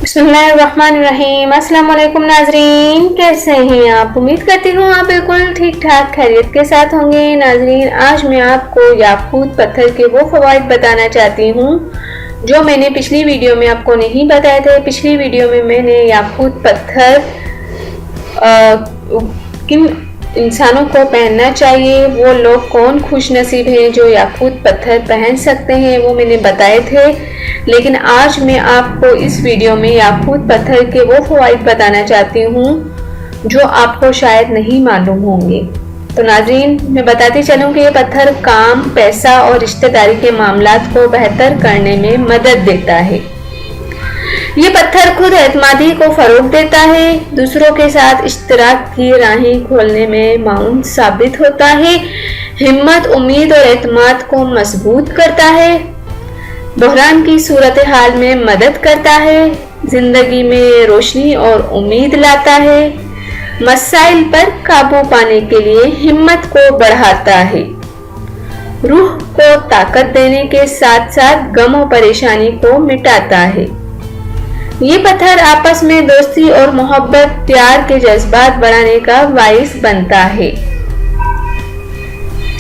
बिस्मिल्लाहिर्रहमानिर्रहीम। अस्सलाम वालेकुम नाजरीन, कैसे हैं आप? उम्मीद करती हूँ आप बिल्कुल ठीक ठाक खैरियत के साथ होंगे। नाजरीन, आज मैं आपको याकूत पत्थर के वो फवाइद बताना चाहती हूँ जो मैंने पिछली वीडियो में आपको नहीं बताए थे। पिछली वीडियो में मैंने याकूत पत्थर किन इंसानों को पहनना चाहिए, वो लोग कौन खुश नसीब हैं जो याकूत पत्थर पहन सकते हैं, वो मैंने बताए थे। लेकिन आज मैं आपको इस वीडियो में याकूत पत्थर के वो फवाइद बताना चाहती हूँ जो आपको शायद नहीं मालूम होंगे। तो नाज़रीन, मैं बताती चलूँ कि ये पत्थर काम, पैसा और रिश्तेदारी के मामलात को बेहतर करने में मदद देता है। ये पत्थर खुद एतमादी को फरोग देता है, दूसरों के साथ इश्तराक की राहें खोलने में माउन साबित होता है, हिम्मत, उम्मीद और एतमाद को मजबूत करता है, बहरान की सूरत हाल में मदद करता है, जिंदगी में रोशनी और उम्मीद लाता है, मसाइल पर काबू पाने के लिए हिम्मत को बढ़ाता है, रूह को ताकत देने के साथ साथ गम और परेशानी को मिटाता है। ये पत्थर आपस में दोस्ती और मोहब्बत, प्यार के जज्बात बढ़ाने का बाइस बनता है।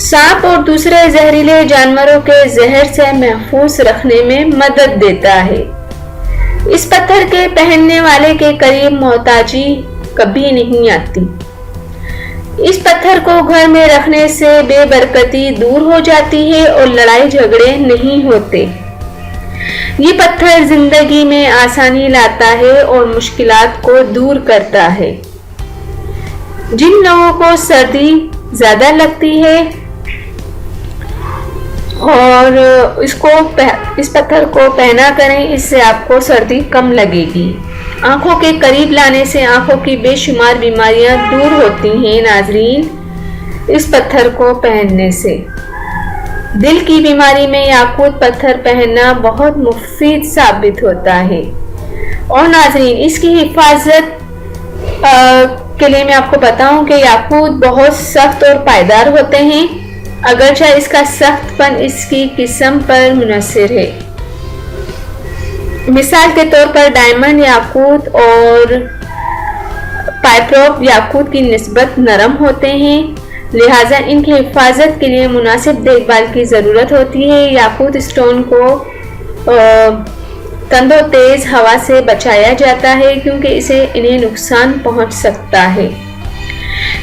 सांप और दूसरे जहरीले जानवरों के जहर से महफूज रखने में मदद देता है। इस पत्थर के पहनने वाले के करीब मोहताजी कभी नहीं आती। इस पत्थर को घर में रखने से बेबरकती दूर हो जाती है और लड़ाई झगड़े नहीं होते। ये पत्थर जिंदगी में आसानी लाता है और मुश्किलात को दूर करता है। जिन लोगों को सर्दी ज्यादा लगती है और इस पत्थर को पहना करें, इससे आपको सर्दी कम लगेगी। आंखों के करीब लाने से आंखों की बेशुमार बीमारियां दूर होती हैं नाजरीन, इस पत्थर को पहनने से। दिल की बीमारी में याकूत पत्थर पहनना बहुत मुफीद साबित होता है। और नाजरीन, इसकी हिफाजत के लिए मैं आपको बताऊं कि याकूत बहुत सख्त और पायदार होते हैं, अगरचे इसका सख्तपन इसकी किस्म पर मुनहसर है। मिसाल के तौर पर डायमंड याकूत और पाइपरोप याकूत की निस्बत नरम होते हैं, लिहाजा इनकी हिफाजत के लिए मुनासिब देखभाल की ज़रूरत होती है। याकूत स्टोन को तंदो तेज हवा से बचाया जाता है क्योंकि इसे इन्हें नुकसान पहुंच सकता है।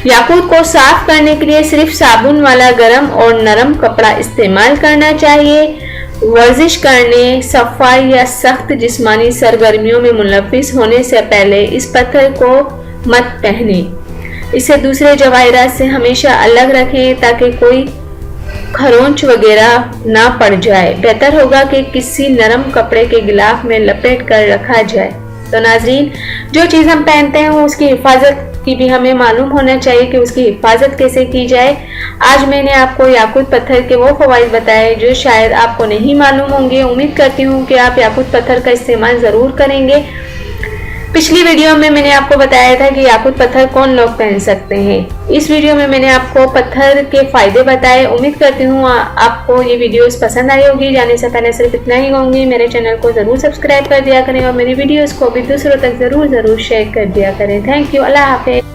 याकूत को साफ करने के लिए सिर्फ साबुन वाला गर्म और नरम कपड़ा इस्तेमाल करना चाहिए। वर्जिश करने, सफाई या सख्त जिस्मानी सरगर्मियों में मुलव्विस होने से पहले इस पत्थर को मत पहने। इसे दूसरे जवाहिरात से हमेशा अलग रखें ताकि कोई खरोंच वगैरह ना पड़ जाए। बेहतर होगा कि किसी नरम कपड़े के गिलाफ में लपेट कर रखा जाए। तो नाजरीन, जो चीज़ हम पहनते हैं उसकी हिफाजत की भी हमें मालूम होना चाहिए कि उसकी हिफाजत कैसे की जाए। आज मैंने आपको याकूत पत्थर के वो फवाइद बताए जो शायद आपको नहीं मालूम होंगे। उम्मीद करती हूँ कि आप याकूत पत्थर का इस्तेमाल ज़रूर करेंगे। पिछली वीडियो में मैंने आपको बताया था कि याकूत पत्थर कौन लोग पहन सकते हैं। इस वीडियो में मैंने आपको पत्थर के फायदे बताए। उम्मीद करती हूँ आपको ये वीडियोस पसंद आई होगी। जाने से पहले सिर्फ इतना ही कहूँगी, मेरे चैनल को ज़रूर सब्सक्राइब कर दिया करें और मेरी वीडियोस को भी दूसरों तक ज़रूर शेयर कर दिया करें। Thank you. अल्लाह हाफिज़।